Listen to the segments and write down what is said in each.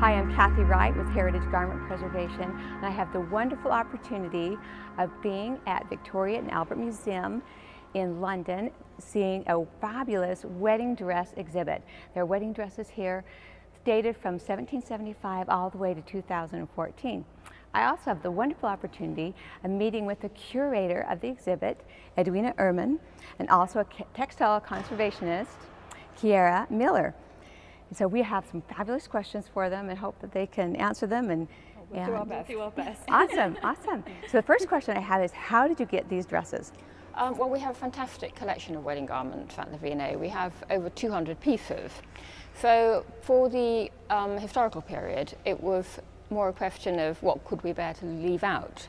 Hi, I'm Kathy Wright with Heritage Garment Preservation, and I have the wonderful opportunity of being at Victoria and Albert Museum in London, seeing a fabulous wedding dress exhibit. There are wedding dresses here dated from 1775 all the way to 2014. I also have the wonderful opportunity of meeting with the curator of the exhibit, Edwina Ehrman, and also a textile conservationist, Kiera Miller. And so we have some fabulous questions for them and hope that they can answer them. And we'll do our best. Awesome, awesome. So the first question I have is, how did you get these dresses? Well, we have a fantastic collection of wedding garments at the V&A. We have over 200 pieces. So for the historical period, it was more a question of what could we bear to leave out.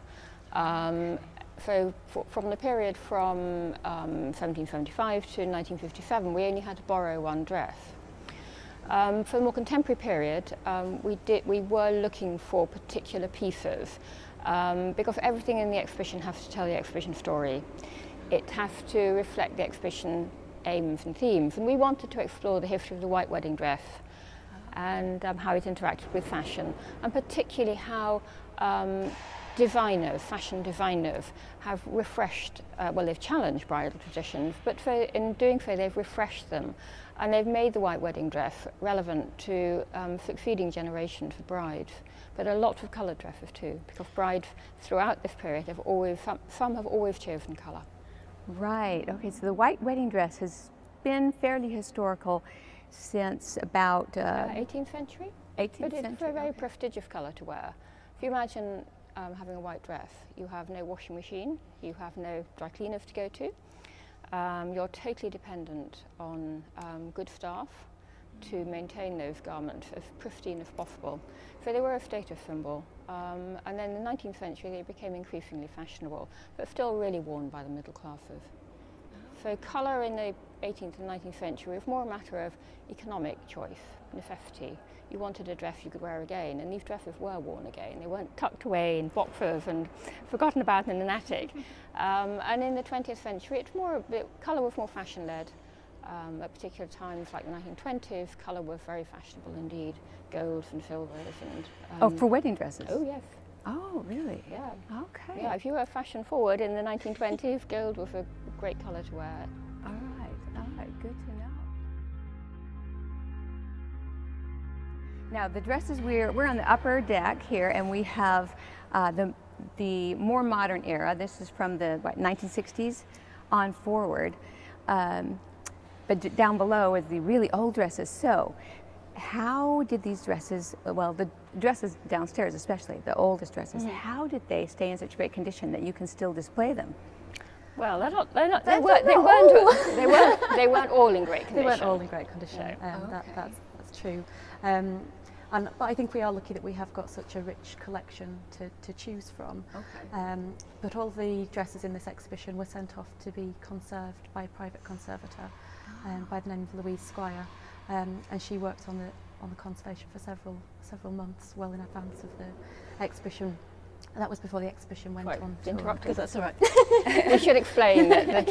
So from the period from 1775 to 1957, we only had to borrow one dress. For the more contemporary period, we were looking for particular pieces because everything in the exhibition has to tell the exhibition story. It has to reflect the exhibition aims and themes, and we wanted to explore the history of the white wedding dress and how it interacted with fashion, and particularly how fashion designers have refreshed, well, they've challenged bridal traditions, but in doing so they've refreshed them, and they've made the white wedding dress relevant to succeeding generations of brides. But a lot of coloured dresses too, because brides throughout this period have always, some have always chosen colour. Right, okay, so the white wedding dress has been fairly historical since about 18th century. 18th but century. It's a very prestigious colour to wear. If you imagine having a white dress, you have no washing machine, you have no dry cleaners to go to, you're totally dependent on good staff to maintain those garments as pristine as possible. So they were a status symbol. And then in the 19th century they became increasingly fashionable, but still really worn by the middle classes. So colour in the 18th and 19th century was more a matter of economic choice, necessity. You wanted a dress you could wear again, and these dresses were worn again. They weren't tucked away in boxes and forgotten about in an attic. And in the 20th century, colour was more fashion-led. At particular times, like the 1920s, colour was very fashionable indeed. Golds and silvers and... oh, for wedding dresses? Oh, yes. Oh, really? Yeah. Okay. Yeah, if you were fashion forward in the 1920s, gold was a great colour to wear. All right, good to know. Now the dresses, we're on the upper deck here, and we have the more modern era. This is from the 1960s on forward. But down below is the really old dresses. So how did these dresses, well, the dresses downstairs especially, the oldest dresses, how did they stay in such great condition that you can still display them? Well, they weren't all in great condition. They weren't all in great condition, No. That's true. But I think we are lucky that we have got such a rich collection to choose from. Okay. But all the dresses in this exhibition were sent off to be conserved by a private conservator by the name of Louise Squire, and she worked on the conservation for several months, well in advance of the exhibition. And that was before the exhibition went on tour. Because that's all right. We should explain that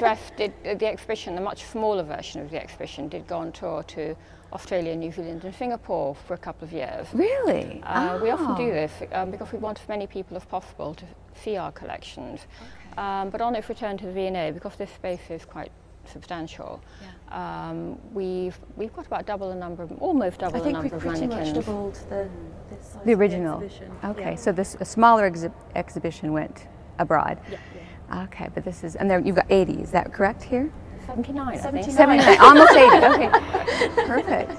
the exhibition, a much smaller version of the exhibition, did go on tour to Australia, New Zealand and Singapore for a couple of years. Really? We often do this because we want as many people as possible to see our collections. Okay. But on its return to the V&A, because this space is quite substantial, we've got about double the number, almost double the number of mannequins. I think we've pretty much doubled the size the original. of the exhibition. Okay, so a smaller exhibition went abroad. Yeah. Okay, but this is, and there you've got 80, is that correct here? 79, I think. 79, almost 80, okay. Perfect.